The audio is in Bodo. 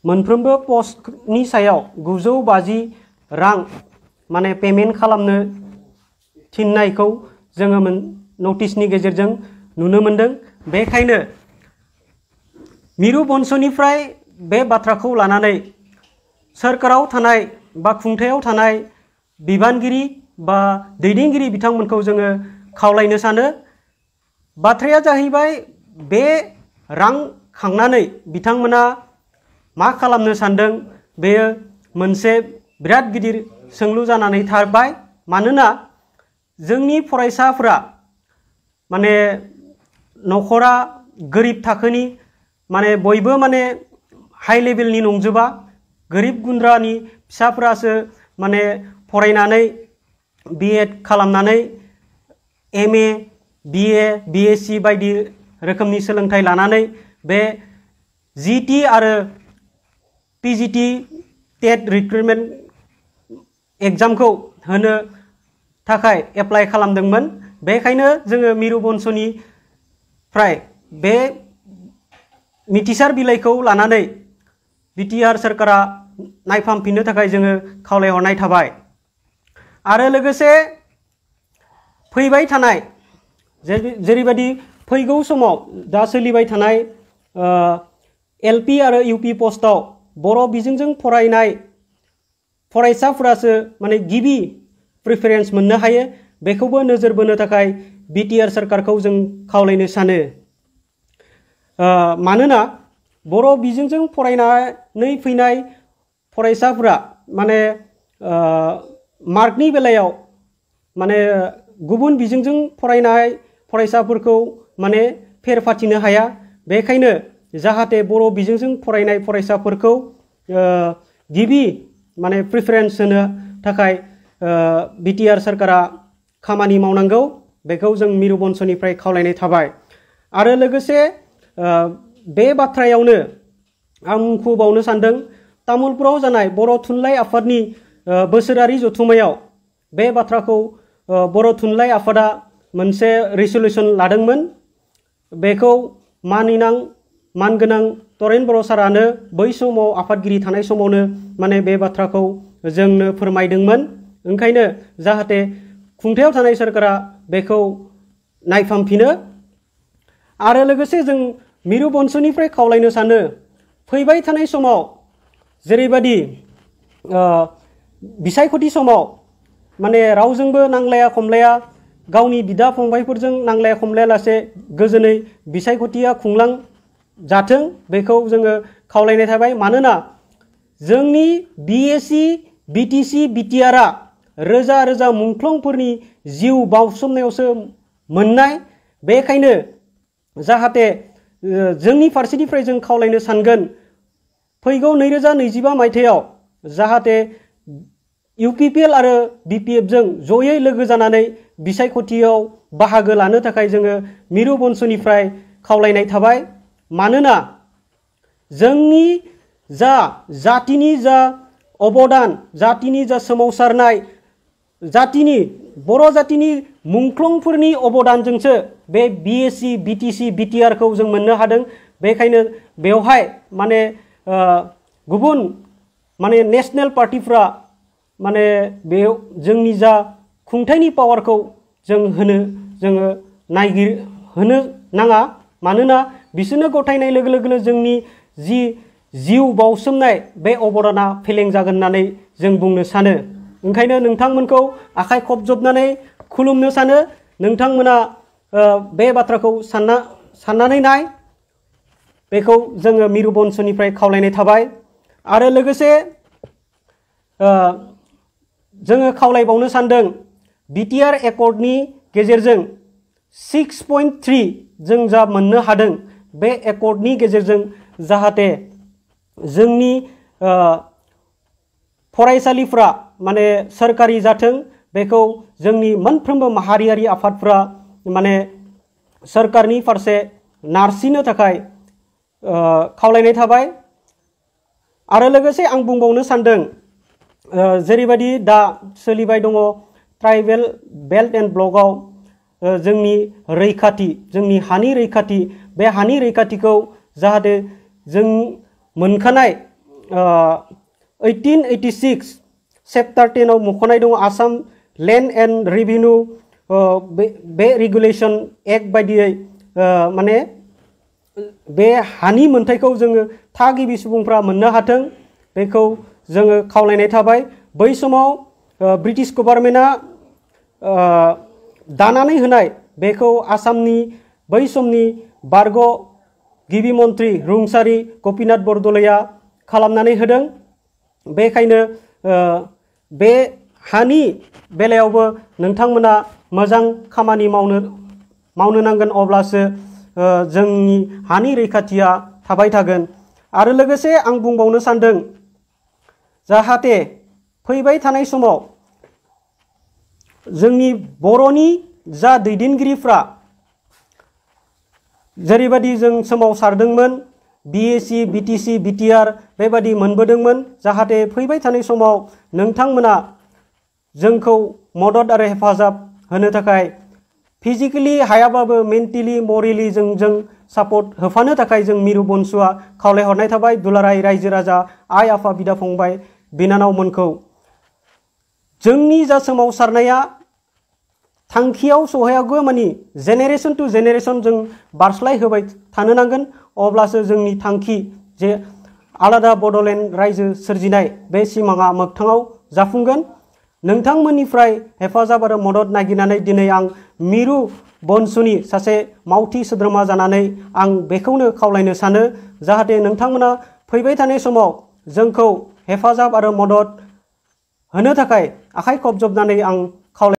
मोनफ्रोमबो पस्टनि सायाव 950 रां माने पेमेन्ट खालामनो थिननायखौ जोङो नटिसनि गेजेरजों नुनो मोनदों। बेखायनो मिरु बंशनिफ्राय बे बाथ्राखौ लानानै सोरखाराव थानाय बा खुंथायाव थानाय बिबानगिरि बा दैदेनगिरि बिथांमोनखौ जोङो खावलायनो सानो। बाथ्राया जाहैबाय बे रां खांनानै बिथांमोना मा खालामनो सानदों बेयो मोनसे बिराद गिदिर सोंलु जानानै थाबाय। मानोना जोंनि फरायसाफोरा माने नखरा गोरिब थाखोनि माने बयबो माने हाई लेभेलनि नंजोबा, गोरिब गुन्द्रानि फिसाफोरासो माने फरायनानै BEd खालामनानै MA BA BSc बायदि रोखोमनि सोलोंथाइ लानानै बे GT आरो PGT टेट रिक्रुटमेन्ट एग्जामखौ होनो थाखाय एप्लाइ खालामदोंमोन। बेखायनो जोङो मिरु बंशनिफ्राय बे मिथिसार बिलाइखौ लानानै BTR सोरखारा नायफामफिननो थाखाय जोङो खावलायहरनाय थाबाय। आरो लोगोसे फैबाय थानाय जेरैबायदि फैगौ समाव दा सोलिबाय थानाय LP आरो UP पस्टआव बर' बिजोंजों फरायनाय फरायसाफोरासो माने गिबि प्रिफारेन्स मोननो हायो। बेखौबो नोजोर बोनो थाखाय BTR सोरखारखौ जों खावलायनो सानो। मानोना बर' बिजोंजों फरायनानै फैनाय फरायसाफोरा माने मार्कनि बेलायाव माने गुबुन बिजोंजों फरायनाय फरायसाफोरखौ माने फेर फाथिनो हाया। बेखायनो जाहाथे बर' बिजोंजों फरायनाय फरायसाफोरखौ गिबि माने प्रिफारेन्स होनो थाखाय BTR सोरखारा खामानि मावनांगौ। बेखौ जों मिरु बंशनिफ्राय खावलायनाय थाबाय। आरो लोगोसे बे बाथ्रायावनो आं मुंख'बावनो सानदों तामुलपुराव जानाय बर' थुनलाइ आफादनि बोसोरारि जथुम्मायाव बे बाथ्राखौ बर' थुनलाइ आफादा मोनसे रिसुलेसन लादोंमोन। बेखौ मानगोनां तरेन बर' सारानो बै समाव आफादगिरि थानाय समावनो माने बे बाथ्राखौ जोंनो फोरमायदोंमोन। ओंखायनो जाहाथे खुंथायाव थानाय सोरखारा बेखौ नायफामफिनो। आरो लोगोसे जों मिरु बंशनिफ्राय खावलायनो सानो फैबाय थानाय समाव जेरैबायदि बिसायख'थि समाव माने रावजोंबो नांलाया खमलाया गावनि बिदा फंबायफोरजों नांलाया खमलाया लासे गोजोनै बिसायख'थिया खुंलां जाथों बेखौ जोङो खावलायनाय थाबाय। मानोना जोंनि BSc BTC BTRआ रोजा रोजा मुंख्लंफोरनि जिउ बाउसोमनायावसो मोननाय। बेखायनो जाहाथे जोंनि फारसेनिफ्राय जों खावलायनो सानगोन फैगौ 2025 मायथाइयाव जाहाथे UPPL आरो BPF जों जयै लोगो जानानै बिसायख'थियाव बाहागो लानो थाखाय जोङो मिरु बंशनिफ्राय खावलायनाय थाबाय। मानोना जोंनि जातिनि जा अबदान, जातिनि जा सोमावसारनाय, जातिनि बर' जातिनि मुंख्लंफोरनि अबदानजोंसो बे BSc BTC BTRखौ जों मोननो हादों। बेखायनो बेवहाय माने गुबुन माने नेशनेल पार्टिफ्रा माने बे जोंनि जा खुंथायनि पावारखौ जोङो होनो नाङा। मानोना बिसोरनो गथायनाय लोगो लोगोनो जोंनि जि जिउ बाउसोमनाय बे अबदाना फेलें जागोन होननानै जों बुंनो सानो। ओंखायनो नोंथांमोनखौ आखाइ खबजबनानै खुलुमनो सानो। नोंथांमोना बे बाथ्राखौ साननानै नाय बेखौ जोङो मिरु बंशनिफ्राय खावलायनाय थाबाय। आरो लोगोसे जोङो खावलायबावनो सानदों BTR एकर्डनि गेजेरजों 6.3 जों जा मोननो हादों बे एकर्डनि गेजेरजों जाहाथे जोंनि फरायसालिफ्रा माने सोरखारि जाथों बेखौ जोंनि मोनफ्रोमबो माहारियारि आफादफ्रा माने सोरखारनि फारसे नारसिननो थाखाय खावलायनाय थाबाय। आरो लोगोसे आं बुंबावनो सानदों जेरैबायदि दा सोलिबाय दङ ट्राइबेल बेल्ट एन्ड ब्लकआव जोंनि रैखाथि, जोंनि हानि रैखाथि, बे हानि रैखाथिखौ जाहाथे जों मोनखानाय 1886 चैप्टार 10 आव मख'नाय दङ आसाम लैंड एंड रेवेन्यू बे रेगुलेशन एक्ट बायदियै माने बे हानि मोनथायखौ जोङो थागिबि सुबुंफ्रा मोननो हाथों बेखौ जोङो खावलायनाय थाबाय। बै समाव ब्रिटिश गभर्नमेन्टआ दानानै होनाय बेखौ आसामनि बै समनि बारग' गिबि मन्त्रि रुंसारि गपिनाथ बरदलैया खालामनानै होदों। बेखायनो बे हानि बेलायावबो नोंथांमोना मोजां खामानि मावनो नांगोन अब्लासो जोंनि हानि रैखाथिया थाबाय थागोन। आरो लोगोसे आं बुंबावनो सानदों जाहाथे फैबाय थानाय समाव जोंनि बर'नि जा दैदेनगिरिफ्रा जेरैबायदि जों सोमावसारदोंमोन BAC BTC BTR बेबायदि मोनबोदोंमोन जाहाथे फैबाय थानाय समाव नोंथांमोना जोंखौ मदद आरो हेफाजाब होनो थाखाय फिजिकेलि हायाबाबो मेन्टेलि मरेलि जों सापर्ट होफानो थाखाय जों मिरु बंसुआ खावलायहरनाय थाबाय। दुलाराय रायजो राजा आइ आफा बिदा फंबाय बिनानावमोनखौ जोंनि जा सोमावसारनाया थांखियाव सहैयागौ मानि जेनेरेशन टू जेनेरेशन जों बारस्लाय होबाय थानो नांगोन अब्लासो जोंनि थांखि जे आलादा बड'लेण्ड रायजो सोरजिनाय बे सिमाङा मोगथाङाव जाफुंगोन। नोंथांमोननिफ्राय हेफाजाब आरो मदद नागिरनानै दिनै आं मिरु बंसुनि सासे मावथि सोद्रोमा जानानै आं बेखौनो खावलायनो सानो जाहाथे नोंथांमोना फैबाय थानाय समाव जोंखौ हेफाजाब आरो मदद होनो थाखाय आखाइ खबजबनानै आं